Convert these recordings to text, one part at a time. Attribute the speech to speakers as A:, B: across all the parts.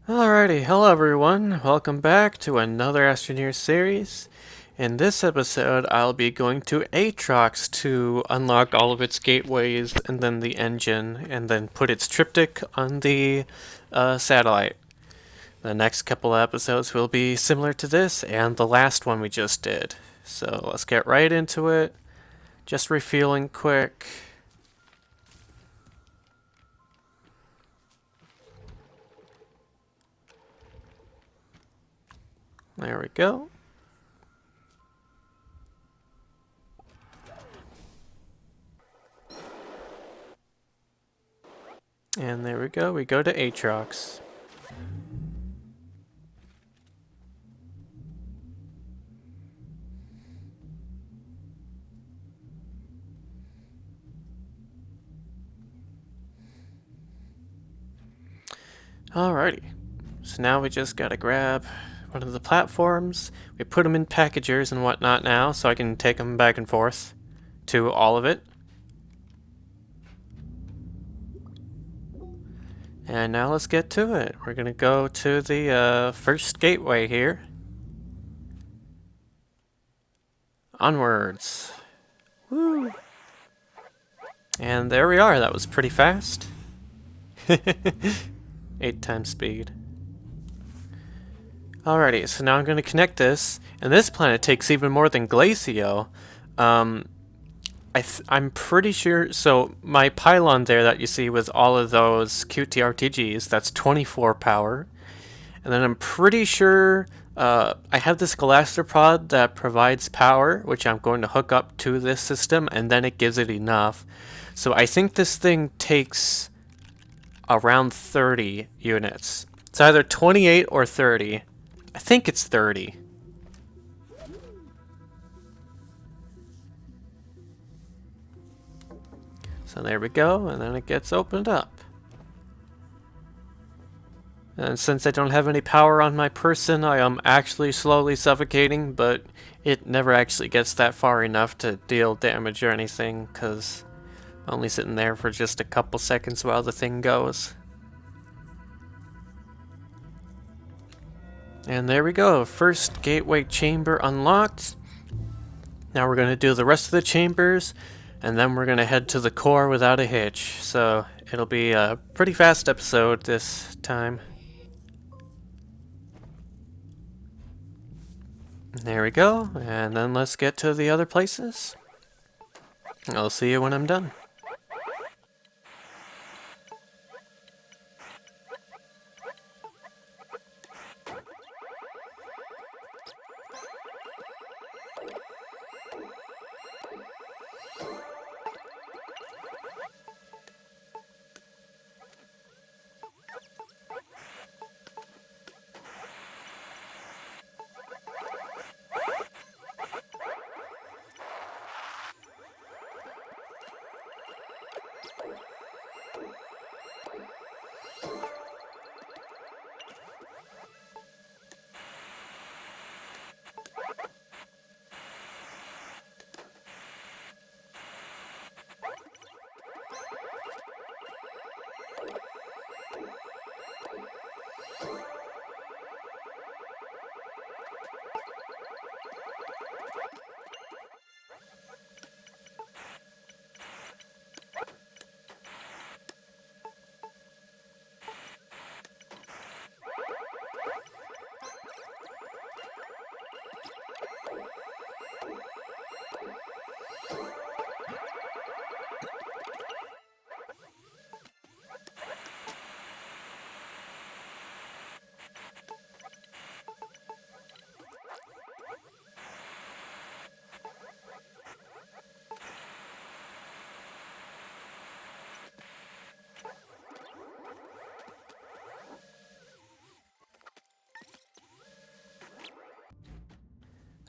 A: Alrighty, hello everyone. Welcome back to another Astroneer series. In this episode, I'll be going to Atrox to unlock all of its gateways and then the engine, and then put its triptych on the satellite. The next couple episodes will be similar to this and the last one we just did. So let's get right into it. Just refueling quick. There we go. And there we go. We go to Atrox. Alrighty. So now we just gotta grab one of the platforms. We put them in packagers and whatnot now, so I can take them back and forth to all of it. And now let's get to it. We're gonna go to the first gateway here. Onwards. Woo! And there we are. That was pretty fast. 8 times speed. Alrighty, so now I'm going to connect this, and this planet takes even more than Glacio. I'm pretty sure, so my pylon there that you see with all of those QTRTGs, that's 24 power. And then I'm pretty sure I have this galastropod that provides power, which I'm going to hook up to this system, and then it gives it enough. So I think this thing takes around 30 units. It's either 28 or 30. I think it's 30. So there we go, and then it gets opened up. And since I don't have any power on my person, I am actually slowly suffocating, but it never actually gets that far enough to deal damage or anything, because I'm only sitting there for just a couple seconds while the thing goes. And there we go, first gateway chamber unlocked. Now we're going to do the rest of the chambers, and then we're going to head to the core without a hitch. So it'll be a pretty fast episode this time. There we go, and then let's get to the other places. I'll see you when I'm done.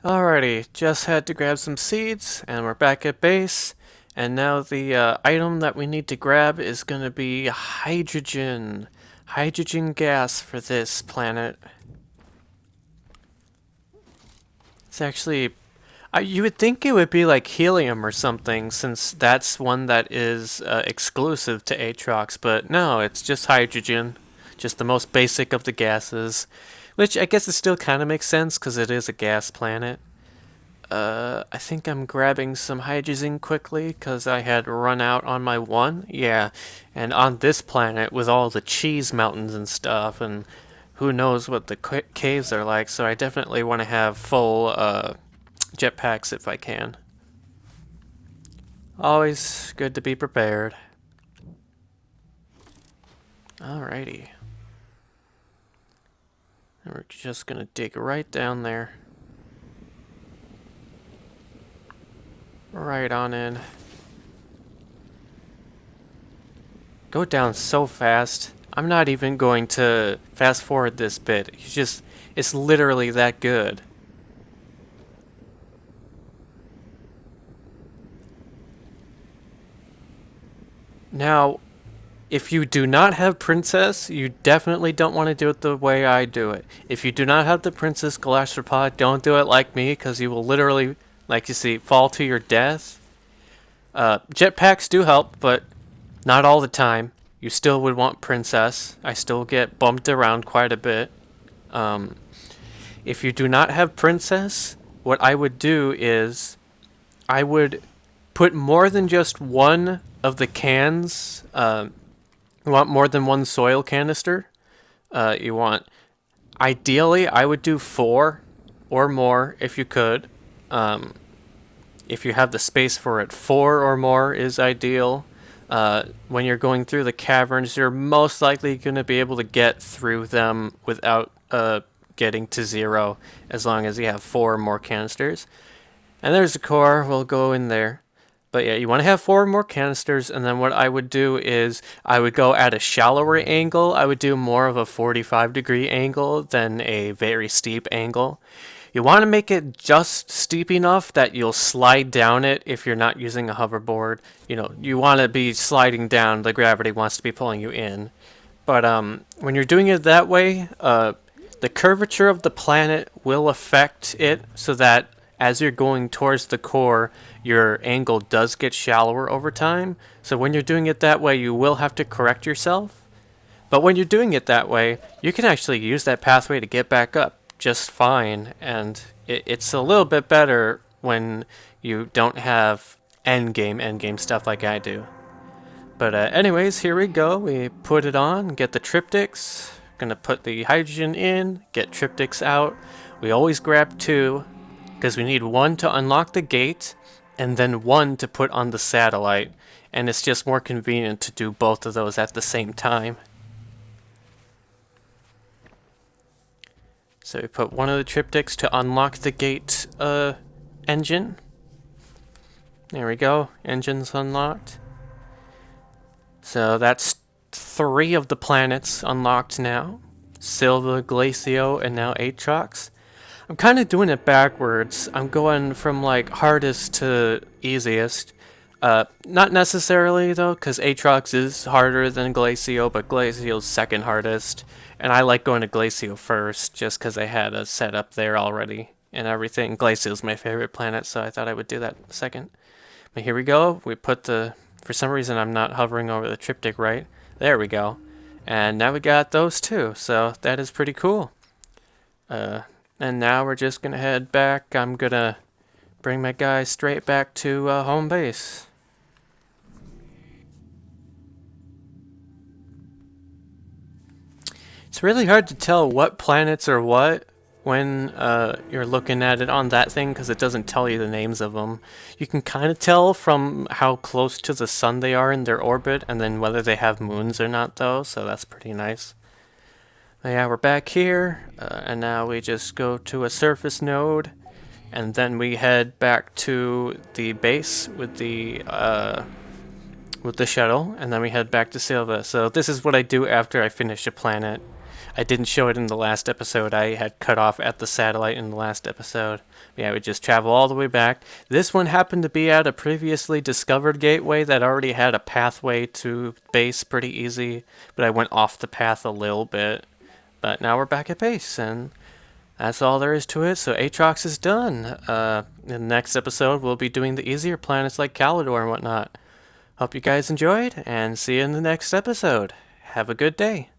A: Alrighty, just had to grab some seeds, and we're back at base. And now the item that we need to grab is going to be hydrogen. Hydrogen gas for this planet. It's actually... you would think it would be like helium or something, since that's one that is exclusive to Atrox, but no, it's just hydrogen. just the most basic of the gases, which I guess it still kind of makes sense because it is a gas planet. I think I'm grabbing some hydrogen quickly because I had run out on my one. Yeah, and on this planet with all the cheese mountains and stuff, and who knows what the caves are like, so I definitely want to have full jetpacks if I can. Always good to be prepared. Alrighty. And we're just gonna dig right down there. Right on in. Go down so fast. I'm not even going to fast forward this bit. It's literally that good. Now, if you do not have Princess, you definitely don't want to do it the way I do it. If you do not have the Princess Galastropod, don't do it like me, because you will literally, like you see, fall to your death. Jetpacks do help, but not all the time. You still would want Princess. I still get bumped around quite a bit. If you do not have Princess, what I would do is I would put more than just one of the cans. You want more than one soil canister. You want, ideally, I would do 4 or more if you could. If you have the space for it, 4 or more is ideal. When you're going through the caverns, you're most likely going to be able to get through them without getting to 0, as long as you have 4 or more canisters. And there's a core, we'll go in there. But yeah, you want to have 4 or more canisters, and then what I would do is I would go at a shallower angle. I would do more of a 45-degree angle than a very steep angle. You want to make it just steep enough that you'll slide down it if you're not using a hoverboard. You know, you want to be sliding down, the gravity wants to be pulling you in. But when you're doing it that way, the curvature of the planet will affect it so that as you're going towards the core, your angle does get shallower over time. So when you're doing it that way, you will have to correct yourself. But when you're doing it that way, you can actually use that pathway to get back up just fine. And it's a little bit better when you don't have endgame stuff like I do. But anyways, here we go. We put it on, get the triptychs. Gonna put the hydrogen in, get triptychs out. We always grab 2, because we need 1 to unlock the gate, and then 1 to put on the satellite. And it's just more convenient to do both of those at the same time. So we put 1 of the triptychs to unlock the gate engine. There we go, engine's unlocked. So that's 3 of the planets unlocked now. Silva, Glacio, and now Atrox. I'm kind of doing it backwards. I'm going from like hardest to easiest. Not necessarily though, because Atrox is harder than Glacio, but Glacio's second hardest. And I like going to Glacio first, just because I had a setup there already and everything. Glacio's my favorite planet, so I thought I would do that second. But here we go. We put the... For some reason, I'm not hovering over the triptych right. There we go. And now we got those 2, so that is pretty cool. And now we're just gonna head back. I'm gonna bring my guy straight back to home base. It's really hard to tell what planets are what when you're looking at it on that thing, because it doesn't tell you the names of them. You can kind of tell from how close to the sun they are in their orbit, and then whether they have moons or not though, so that's pretty nice. But yeah, we're back here, and now we just go to a surface node, and then we head back to the base with the shuttle, and then we head back to Silva. So this is what I do after I finish a planet. I didn't show it in the last episode. I had cut off at the satellite in the last episode. Yeah, we just travel all the way back. This one happened to be at a previously discovered gateway that already had a pathway to base pretty easy, but I went off the path a little bit. But now we're back at base, and that's all there is to it. So Atrox is done. In the next episode, we'll be doing the easier planets like Calidor and whatnot. Hope you guys enjoyed, and see you in the next episode. Have a good day.